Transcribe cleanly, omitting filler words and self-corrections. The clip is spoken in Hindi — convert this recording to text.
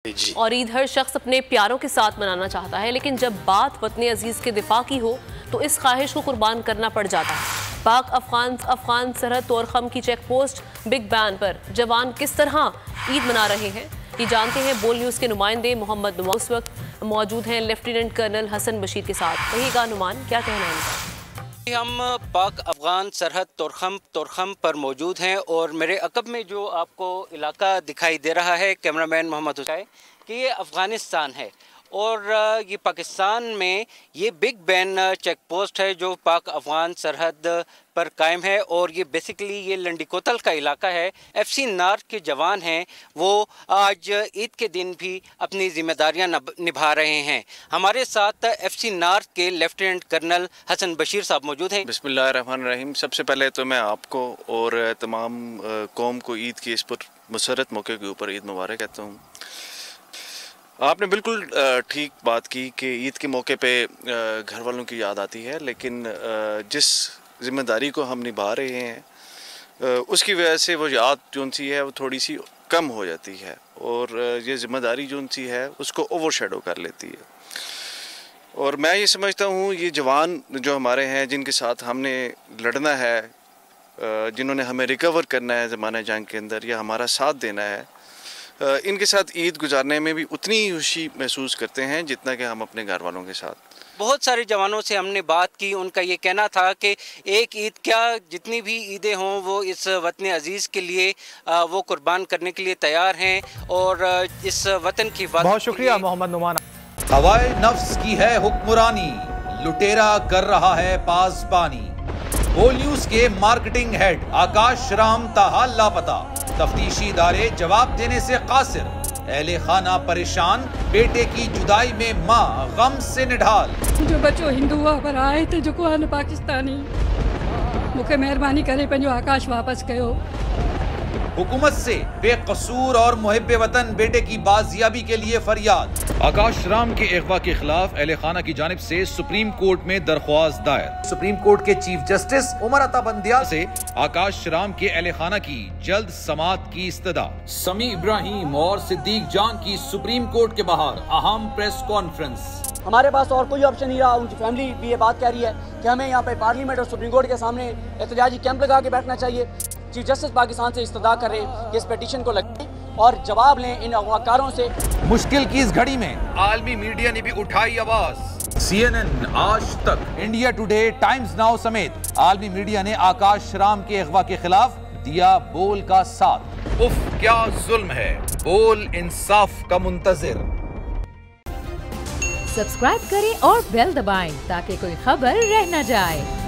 और ईद हर शख्स अपने प्यारों के साथ मनाना चाहता है, लेकिन जब बात वतन अजीज के दिफा की हो तो इस ख्वाहिश को कुर्बान करना पड़ जाता है। पाक अफगान सरहद तोरखम की चेक पोस्ट बिग बैन पर जवान किस तरह ईद मना रहे हैं, ये जानते हैं बोल न्यूज़ के नुमाइंदे मोहम्मद नुमान इस वक्त मौजूद हैं लेफ्टिनेंट कर्नल हसन बशीर के साथ। कहिएगा नुमान, क्या कहना है इनका? हम पाक अफगान सरहद तोरखम पर मौजूद हैं और मेरे अकब में जो आपको इलाका दिखाई दे रहा है कैमरामैन मोहम्मद हुसैन कि ये अफ़गानिस्तान है और ये पाकिस्तान में ये बिग बैन चेक पोस्ट है जो पाक अफगान सरहद पर कायम है और ये बेसिकली ये लंडीकोतल का इलाका है। FC नार्क के जवान हैं, वो आज ईद के दिन भी अपनी जिम्मेदारियां निभा रहे हैं। हमारे साथ FC नार्क के लेफ्टिनेंट कर्नल हसन बशीर साहब मौजूद हैं। बिस्मिल्लाहिर्रहमानिर्रहीम। सबसे पहले तो मैं आपको और तमाम कौम को ईद की इस पर मुसर्रत मौके के ऊपर ईद मुबारक कहता हूँ। आपने बिल्कुल ठीक बात की कि ईद के मौके पे घर वालों की याद आती है, लेकिन जिस ज़िम्मेदारी को हम निभा रहे हैं उसकी वजह से वो याद जो सी है वो थोड़ी सी कम हो जाती है और ये ज़िम्मेदारी जो सी है उसको ओवरशैडो कर लेती है। और मैं ये समझता हूँ ये जवान जो हमारे हैं, जिनके साथ हमने लड़ना है, जिन्होंने हमें रिकवर करना है ज़माने जंग के अंदर या हमारा साथ देना है, इनके साथ ईद गुजारने में भी उतनी ही खुशी महसूस करते हैं जितना कि हम अपने घर वालों के साथ। बहुत सारे जवानों से हमने बात की, उनका ये कहना था कि एक ईद क्या जितनी भी ईदें हों वो इस वतन अजीज़ के लिए वो कुर्बान करने के लिए तैयार हैं और इस वतन की बात। बहुत शुक्रिया मोहम्मद नुमान। हवाए नफ्स की है हुक्मरानी, लुटेरा कर रहा है पासबानी। बोल न्यूज के मार्केटिंग हेड आकाश राम ताहा लापता, तफ्तीशी इदारे जवाब देने से कासिर, अहले खाना परेशान, बेटे की जुदाई में माँ गम से निढाल। जो बच्चो हिंदू पर आए थे जो को पाकिस्तानी, मुझे मेहरबानी करे पंजो आकाश वापस कयो। हुकूमत से बेकसूर और मुहिब्बे वतन बेटे की बाजियाबी के लिए फरियाद। आकाश राम के अगवा के खिलाफ अहले खाना की जानिब से सुप्रीम कोर्ट में दरख्वास्त दायर। सुप्रीम कोर्ट के चीफ जस्टिस उमर अता बंदियाल से आकाश राम के अहले खाना की जल्द समाअत की इस्तदा। समी इब्राहिम और सिद्दीक जान की सुप्रीम कोर्ट के बाहर अहम प्रेस कॉन्फ्रेंस। हमारे पास और कोई ऑप्शन नहीं रहा। उनकी फैमिली भी ये बात कह रही है कि हमें यहाँ पे पार्लियामेंट और सुप्रीम कोर्ट के सामने एहतजाजी कैंप लगा के बैठना चाहिए। चीफ जस्टिस पाकिस्तान से इस्तदा कर रहे हैं कि इस पिटीशन को लगाएं और जवाब लें इन अगवाकारों से। मुश्किल की इस घड़ी में आलमी मीडिया ने भी उठाई आवाज। CNN, आज तक, इंडिया टुडे, टाइम्स नाउ समेत आलमी मीडिया ने आकाश राम के अगवा के खिलाफ दिया बोल का साथ। उफ क्या जुल्म है, बोल इंसाफ का मुंतजिर। सब्सक्राइब करें और बेल दबाएं ताकि कोई खबर रह न जाए।